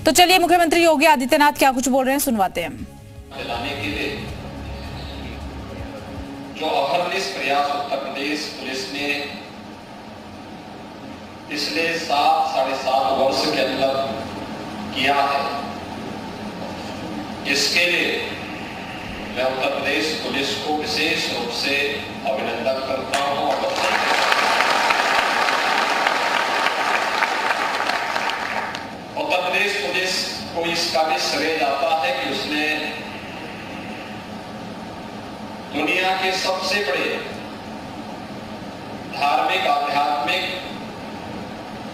तो चलिए मुख्यमंत्री योगी आदित्यनाथ क्या कुछ बोल रहे हैं, सुनवाते हैं। दिलाने के लिए जो अहरनिश प्रयास उत्तर प्रदेश पुलिस ने पिछले 7-7.5 वर्ष के अंदर किया है, इसके लिए मैं उत्तर प्रदेश पुलिस को विशेष रूप से अभिनंदन करता हूं और उत्तर प्रदेश पुलिस को इसका भी श्रेय जाता है कि उसने दुनिया के सबसे बड़े धार्मिक, आध्यात्मिक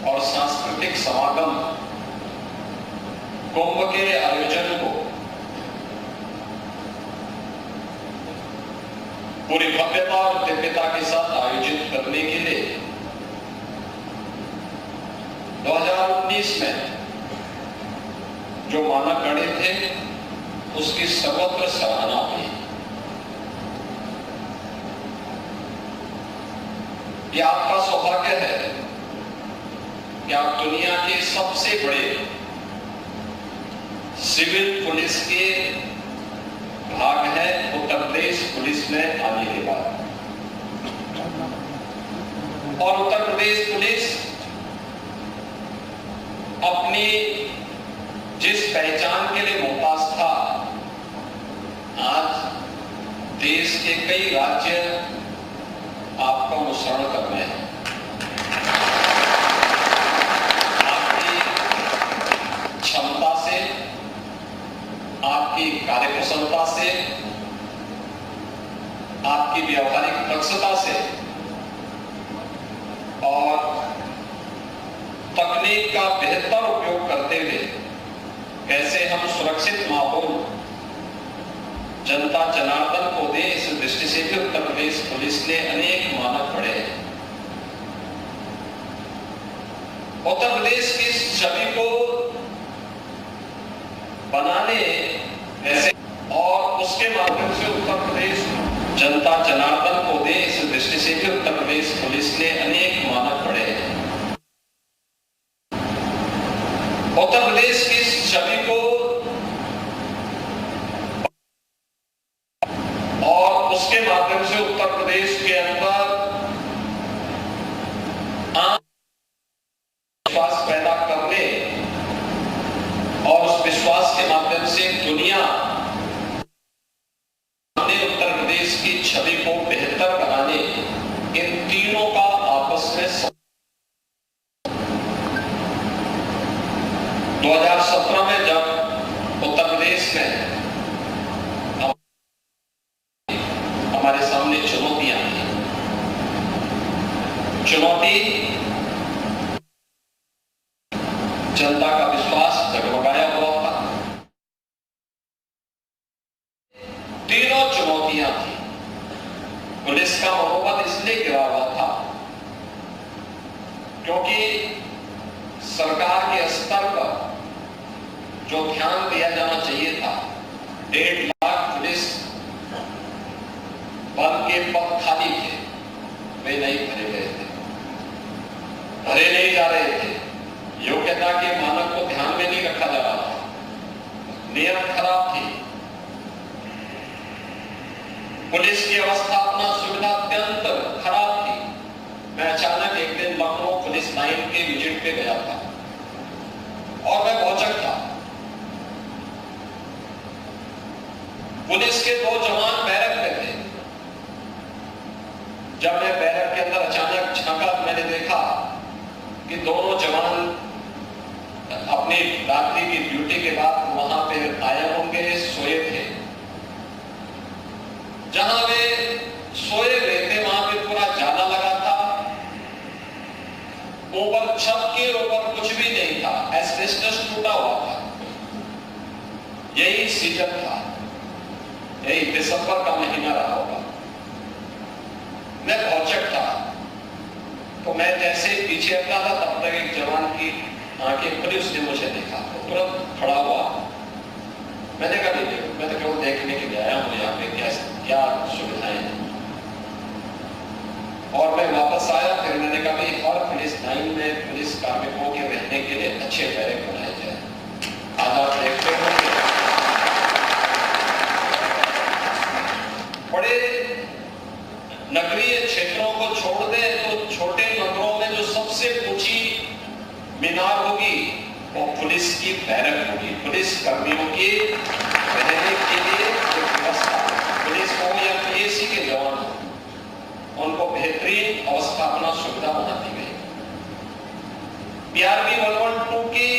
और सांस्कृतिक समागम कुंभ के आयोजन को पूरी भव्यता और दिव्यता के साथ आयोजित करने के लिए 2019 में जो मानक गढ़े थे उसकी सर्वत्र सराहना हुई। यह आपका सौभाग्य है कि आप दुनिया के सबसे बड़े सिविल पुलिस के भाग है उत्तर प्रदेश पुलिस में आने के बाद। और उत्तर प्रदेश पुलिस अपनी जिस पहचान के लिए मोहताज था, आज देश के कई राज्य आपका अनुसरण कर रहे हैं। आपकी क्षमता से, आपकी कार्यकुशलता से, आपकी व्यावहारिक दक्षता से और तकनीक का बेहतर उपयोग करते हुए कैसे हम सुरक्षित माहौल जनता जनार्दन को दे, इस दृष्टि से भी उत्तर प्रदेश पुलिस ने अनेक मानक पढ़े हैं। उत्तर प्रदेश की छवि को बनाने ऐसे और उसके माध्यम से उत्तर प्रदेश जनता जनार्दन को दे, इस दृष्टि से भी उत्तर प्रदेश पुलिस ने अनेक मानक पढ़े हैं। उत्तर प्रदेश की छवि को और उसके माध्यम से उत्तर प्रदेश के अंदर विश्वास पैदा करने और उस विश्वास के माध्यम से दुनिया ने उत्तर प्रदेश की छवि को बेहतर बनाने, इन तीनों का आपस में 2017 में जब उत्तर प्रदेश में हमारे सामने चुनौतियां थी, चुनौती जनता का विश्वास जगमगाया हुआ था। तीनों चुनौतियां थी। पुलिस का मनोबल इसलिए गिरा हुआ था क्योंकि सरकार के स्तर पर जो ध्यान दिया जाना चाहिए था, 1.5 लाख पुलिस बल के पद खाली थे, वे नहीं भरे गए थे, भरे नहीं जा रहे थे। योग्यता के मानक को ध्यान में नहीं रखा जा रहा था, नियम खराब थी, पुलिस की अवस्था अपना सुविधा अत्यंत खराब थी। मैं अचानक एक दिन लखनऊ पुलिस लाइन के विजिट पे गया था और मैं भौचक था। पुलिस के 2 जवान बैरक में थे। जब मैं बैरक के अंदर अचानक झांका तो मैंने देखा कि दोनों जवान अपनी रात्रि की ड्यूटी के बाद वहां पे आए होंगे, सोए थे। जहां वे सोए हुए थे वहां पे पूरा जाला लगा था, ऊपर छत के ऊपर कुछ भी नहीं था, एस्बेस्टस टूटा हुआ था। यही सीजन था, यही दिसंबर का महीना रहा होगा। मैं भौचक था, तो मैं जैसे पीछे हटता था तब तक एक जवान की आंखें खुली, उसने मुझे देखा तो तुरंत खड़ा हुआ। मैंने कहा नहीं, मैं तो केवल देखने के लिए आया हूं यहाँ पे क्या सुविधाएं हैं। और मैं वापस आया, फिर मैंने कहा भाई हर पुलिस लाइन में पुलिस कार्मिकों के रहने के लिए अच्छे बैरक बनाए जाए। पुलिस की बैरक होगी, पुलिस कर्मियों के रहने के लिए एक व्यवस्था, पुलिस हो या पीएसी के जवान हो, उनको बेहतरीन अवस्थापना सुविधा बना दी गई। पीआरबी 112 की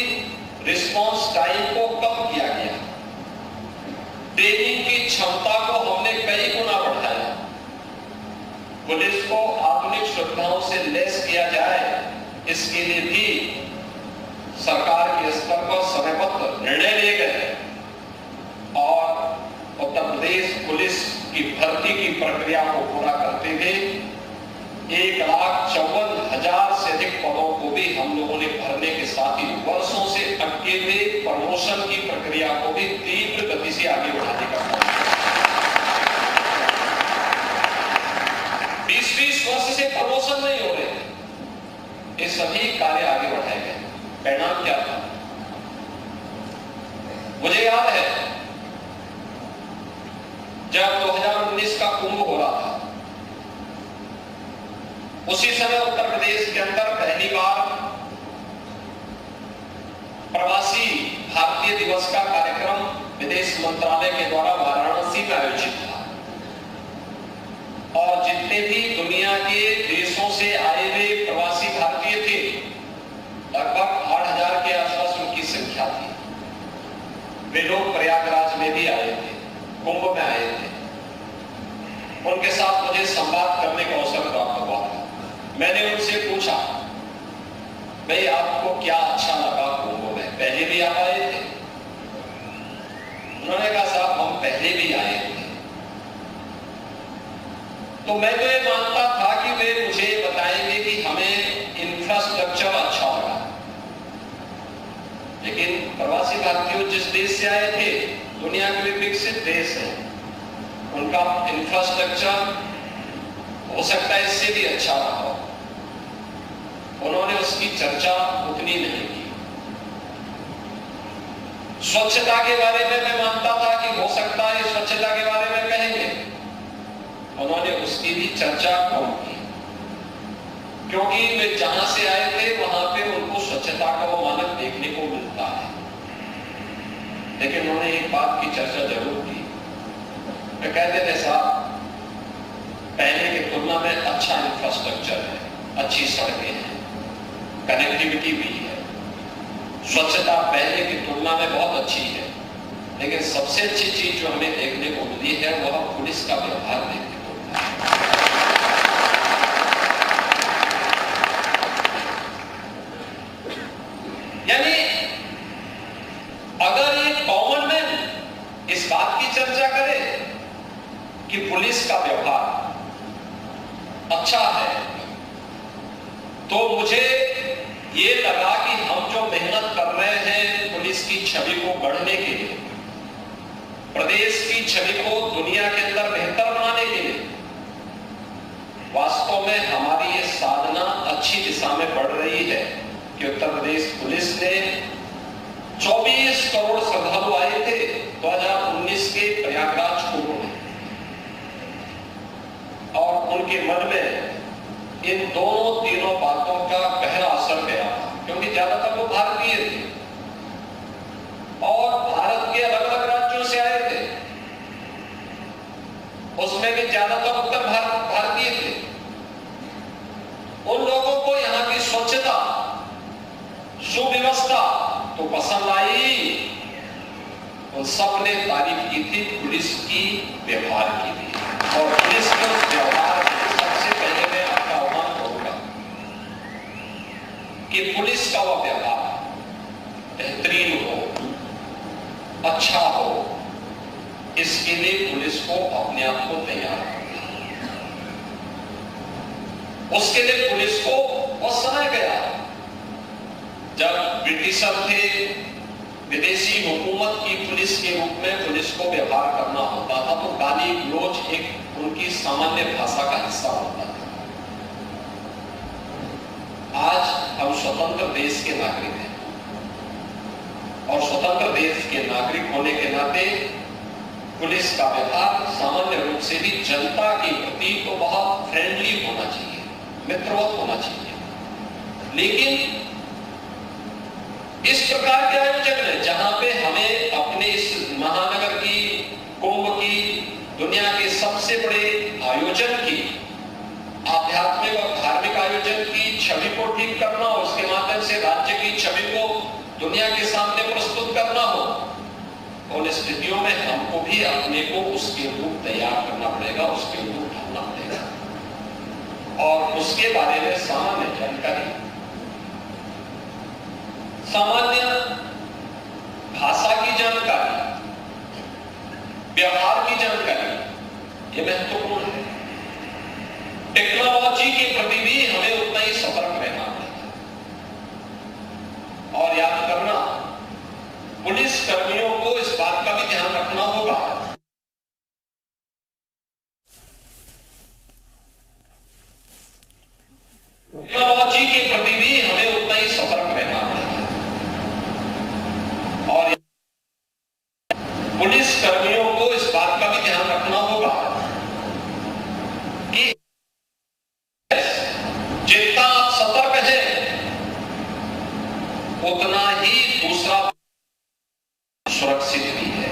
रिस्पांस टाइम को कम किया गया, ट्रेनिंग की क्षमता को हमने कई गुना बढ़ाया, पुलिस को आधुनिक सुविधाओं से लैस किया जाए, इसके लिए भी सरकार के स्तर पर समयबद्ध निर्णय लिए गए और उत्तर प्रदेश पुलिस की भर्ती की प्रक्रिया को पूरा करते हुए 1,54,000 से अधिक पदों को भी हम लोगों ने भरने के साथ ही वर्षों से अटके हुए प्रमोशन की प्रक्रिया को भी तीव्र गति से आगे बढ़ाने का काम 20-20 वर्ष से प्रमोशन नहीं हो रहे, ये सभी कार्य आगे बढ़ाए गए। परिणाम क्या था? मुझे याद है जब 2019 का कुंभ हो रहा था, उसी समय उत्तर प्रदेश के अंदर पहली बार प्रवासी भारतीय दिवस का कार्यक्रम विदेश मंत्रालय के द्वारा वाराणसी में आयोजित था और जितने भी दुनिया के देशों से आए हुए प्रवासी भारतीय थे, लगभग 8,000 के आसपास उनकी संख्या थी। वे लोग प्रयागराज में भी आए थे, कुंभ में आए थे। उनके साथ मुझे संवाद करने का अवसर प्राप्त हुआ था। मैंने उनसे पूछा, भाई आपको क्या अच्छा लगा कुंभ में? पहले भी आप आए थे? उन्होंने कहा साहब हम पहले भी आए थे। तो मैं तो ये मानता था कि वे मुझे बताएंगे कि हमें इंफ्रास्ट्रक्चर अच्छा लगा, लेकिन प्रवासी भारतीय जिस देश से आए थे, दुनिया के विकसित देश है, उनका इंफ्रास्ट्रक्चर हो सकता है इससे भी अच्छा रहा हो। उन्होंने उसकी चर्चा उतनी नहीं की। स्वच्छता के बारे में मैं मानता था कि हो सकता है स्वच्छता के बारे में कहेंगे, उन्होंने उसकी भी चर्चा कम की, क्योंकि वे जहां से आए थे वहां पे उनको स्वच्छता का वो मानक देखने को मिलता है। लेकिन उन्होंने एक बात की चर्चा जरूर की। वे कहते थे साहब पहले की तुलना में अच्छा इंफ्रास्ट्रक्चर है, अच्छी सड़कें हैं, कनेक्टिविटी भी है, स्वच्छता पहले की तुलना में बहुत अच्छी है, लेकिन सबसे अच्छी चीज जो हमें देखने को मिली है वह पुलिस का व्यवहार देखने को मिला है। यानी अगर एक कॉमन मैन इस बात की चर्चा करे कि पुलिस का व्यवहार अच्छा है, तो मुझे ये लगा कि हम जो मेहनत कर रहे हैं पुलिस की छवि को गढ़ने के लिए, प्रदेश की छवि को दुनिया के अंदर बेहतर बनाने के लिए, वास्तव में हमारी ये साधना अच्छी दिशा में बढ़ रही है कि उत्तर प्रदेश पुलिस ने 24 करोड़ श्रद्धालु आए थे 2019 के प्रयागराज कुंभ में, और उनके मन में इन दोनों तीनों बातों का गहरा असर गया था, क्योंकि ज्यादातर लोग भारतीय थे और भारत के अलग अलग राज्यों से आए थे, उसमें भी ज्यादातर उत्तर भारतीय थे। उन लोगों को यहाँ की स्वच्छता, सुव्यवस्था तो पसंद आई, उन सब ने तारीफ की थी पुलिस की व्यवहार की भी, और पुलिस के उस व्यवहार सबसे पहले मैं आपका आह्वान करूंगा कि पुलिस का वह व्यवहार बेहतरीन हो, अच्छा हो, इसके लिए पुलिस को अपने आप को तैयार करना। उसके लिए पुलिस को वह समय गया जब ब्रिटिशर थे, विदेशी हुकूमत की पुलिस के रूप में पुलिस को व्यवहार करना होता था, तो गाली गलौज एक उनकी सामान्य भाषा का हिस्सा होता था। आज हम स्वतंत्र देश के नागरिक हैं और स्वतंत्र देश के नागरिक होने के नाते पुलिस का व्यवहार सामान्य रूप से भी जनता के प्रति तो बहुत फ्रेंडली होना चाहिए, मित्रवत होना चाहिए, लेकिन इस प्रकार के आयोजन में जहां पे हमें अपने इस महानगर की, कुंभ की, दुनिया के सबसे बड़े आयोजन की, आध्यात्मिक और धार्मिक आयोजन की छवि को ठीक करना हो, उसके माध्यम से राज्य की छवि को दुनिया के सामने प्रस्तुत करना हो, उन स्थितियों में हमको भी अपने को उसके रूप तैयार करना पड़ेगा, उसके रूप ढालना पड़ेगा और उसके बारे में सामान्य जानकारी, सामान्य भाषा की जानकारी, व्यवहार की जानकारी, यह महत्वपूर्ण है। टेक्नोलॉजी के प्रति भी हमें उतना ही सतर्क रहना पड़ेगा और याद करना, पुलिस कर्मियों को इस बात का भी ध्यान रखना होगा टेक्नोलॉजी के प्रति भी हमें उतना ही सतर्क रहना पड़ेगा और पुलिस कर्मियों को इस बात का भी ध्यान रखना होगा कि जितना आप सतर्क हैं उतना ही दूसरा सुरक्षित भी है।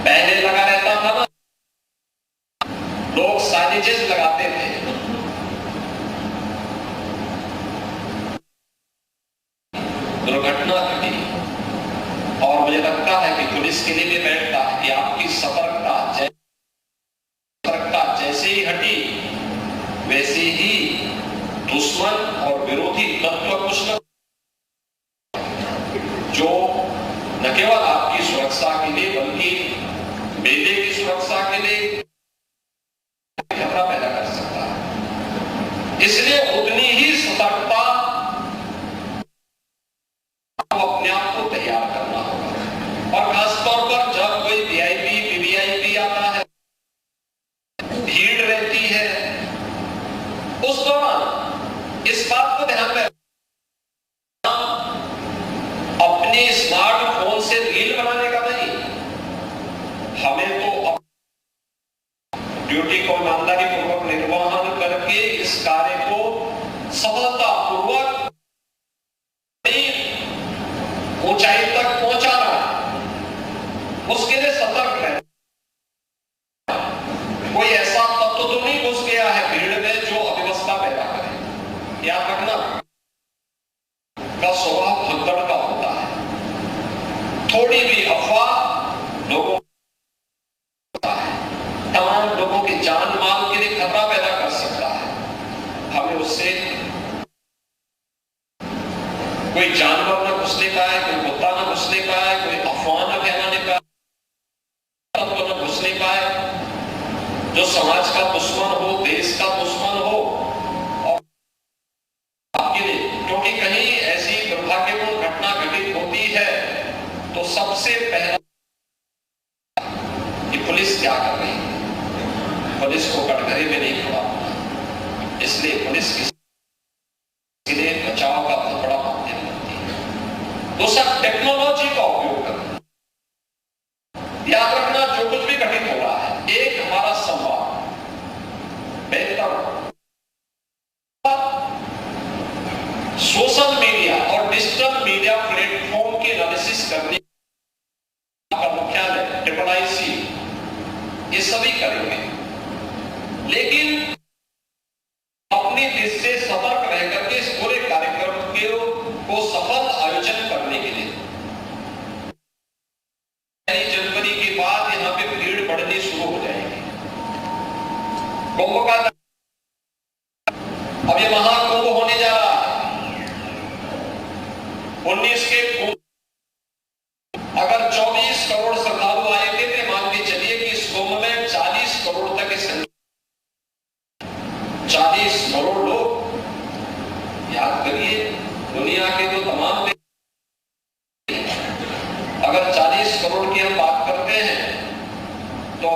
पहले लगा रहता था ना, लोग साइनेजेस लगाते थे, दुर्घटना घटी और मुझे लगता है कि पुलिस के लिए भी बैठता है कि आपकी सतर्कता जैसे ही हटी वैसे ही दुश्मन और विरोधी तत्व कुछ न जो न केवल आपकी सुरक्षा के लिए बल्कि मेले की सुरक्षा के लिए खतरा पैदा कर सकता है। इसलिए उतनी ही सतर्कता अपने आप को तैयार करना होगा और खासतौर पर जब कोई वीआईपी, वीवीआईपी आता है, भीड़ रहती है, उस दौरान इस बात को ध्यान में अपने स्मार्टफोन से रील बनाने का नहीं, हमें तो ड्यूटी को ईमानदारी पूर्वक निर्वहन करके इस कार्य को सफलतापूर्वक ऊंचाई तक पहुंचाना, उसके लिए सतर्क रहना। कोई ऐसा तत्व तो नहीं घुस गया है भीड़ में जो अव्यवस्था पैदा करे। याद रखना, का स्वभाव भगदड़ का होता है, थोड़ी भी अफवाह लोगों तमाम लोगों की जान माल के लिए खतरा पैदा कर सकता है। हमें उससे कोई जानवर न घुसने पाए, कोई मुद्दा न घुसने पाए, कोई अफवाह न फैलाने पाए, तत्व न घुसने पाए जो समाज का दुश्मन हो, देश का दुश्मन हो और आपके लिए, क्योंकि कहीं ऐसी दुर्भाग्यपूर्ण घटना घटित होती है तो सबसे पहला कि पुलिस क्या कर रही है, पुलिस को कटघरे में नहीं खड़ा होना। इसलिए पुलिस के लिए बचाव का बहुत बड़ा माध्यम बनती है। दूसरा, टेक्नोलॉजी का उपयोग करना। याद रखना, जो कुछ भी घटित हो रहा है, एक हमारा संवाद बेहतर सोशल मीडिया और डिजिटल मीडिया प्लेटफॉर्म के एनालिसिस करने का मुख्यालय IIIC ये सभी करेंगे, लेकिन अपनी दृष्टि से सतर्क रह करके इस पूरे कार्यक्रम को सफल आयोजन करने के लिए जनवरी के बाद यहां पे भीड़ बढ़नी शुरू हो जाएगी। कुंभ का अब ये महाकुंभ होने जा रहा है। 19 के कुंभ, अगर 24 करोड़ श्रद्धालु आए थे, मान के चलिए कि इस कुंभ में 40 करोड़ तक की संख्या, 40 करोड़ लोग, याद करिए दुनिया के जो तमाम, अगर 40 करोड़ की हम बात करते हैं तो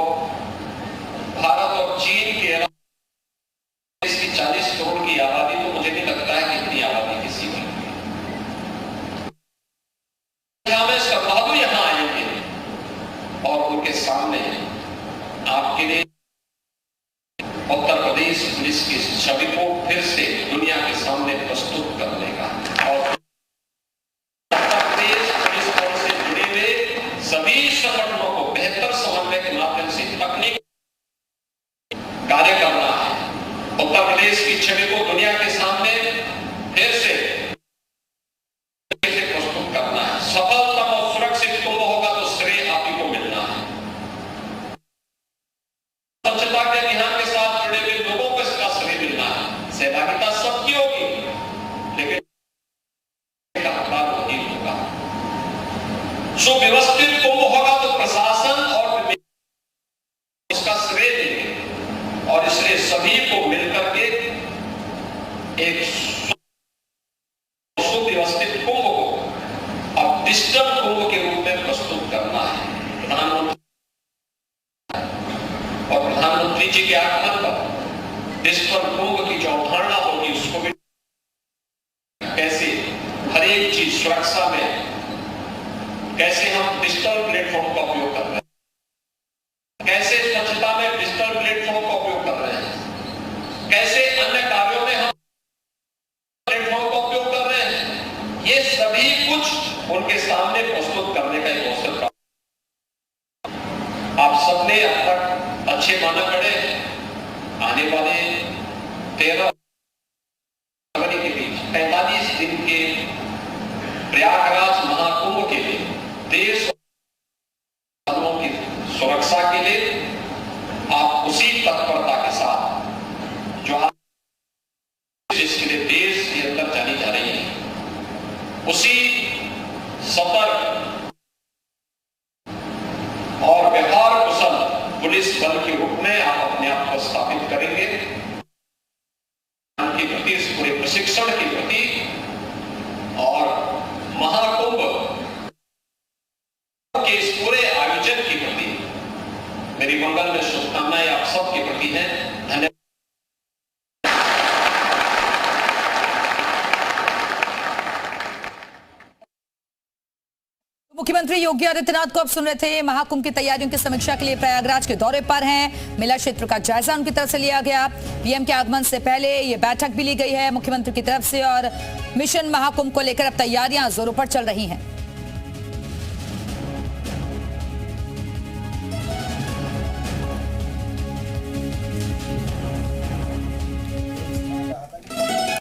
भारत और चीन के अलावा इसकी 40 करोड़ की आबादी, तो मुझे नहीं लगता है कि इतनी आबादी किसी की में श्रद्धालु यहां आएंगे और उनके सामने आपके लिए उत्तर प्रदेश पुलिस की छवि को फिर से दुनिया के सामने प्रस्तुत करने सुव्यवस्थित कुंभ होगा तो प्रशासन और उसका श्रेय देंगे और इसलिए सभी को मिलकर के एक सुव्यवस्थित कुंभ को अब डिजिटल कुंभ के रूप में प्रस्तुत करना है। प्रधानमंत्री और प्रधानमंत्री जी के आगमन पर डिजिटल कुंभ की जो अवधारणा होगी उसको भी कैसे हर एक चीज सुरक्षा में कैसे हम डिजिटल प्लेटफॉर्म का उपयोग कर रहे हैं, कैसे स्वच्छता में डिजिटल प्लेटफॉर्म का उपयोग कर रहे हैं, कैसे अन्य कार्यों में हम प्लेटफॉर्म का उपयोग कर रहे हैं, ये सभी कुछ उनके सामने प्रस्तुत करने का एक अवसर का आप सबने अब तक अच्छे माना करे आने वाले 13 फरवरी के बीच 45 दिन के प्रयागराज महाकुंभ के लिए देश की सुरक्षा के लिए आप उसी तत्परता के साथ जो आप इसके लिए देश के अंदर जानी जा रही है उसी सतर्क और व्यवहार कुशल पुलिस बल के रूप में आप अपने आप को स्थापित करेंगे के प्रति इस पूरे प्रशिक्षण के प्रति और महाकुंभ के इस पूरे आयोजन के प्रति मेरी मंगल में शुभकामनाएं आप सबके प्रति हैं। धन्यवाद। मुख्यमंत्री योगी आदित्यनाथ को अब सुन रहे थे। महाकुंभ की तैयारियों की समीक्षा के लिए प्रयागराज के दौरे पर हैं। मेला क्षेत्र का जायजा उनकी तरफ से लिया गया। पीएम के आगमन से पहले ये बैठक भी ली गई है मुख्यमंत्री की तरफ से और मिशन महाकुंभ को लेकर अब तैयारियां जोरों पर चल रही हैं।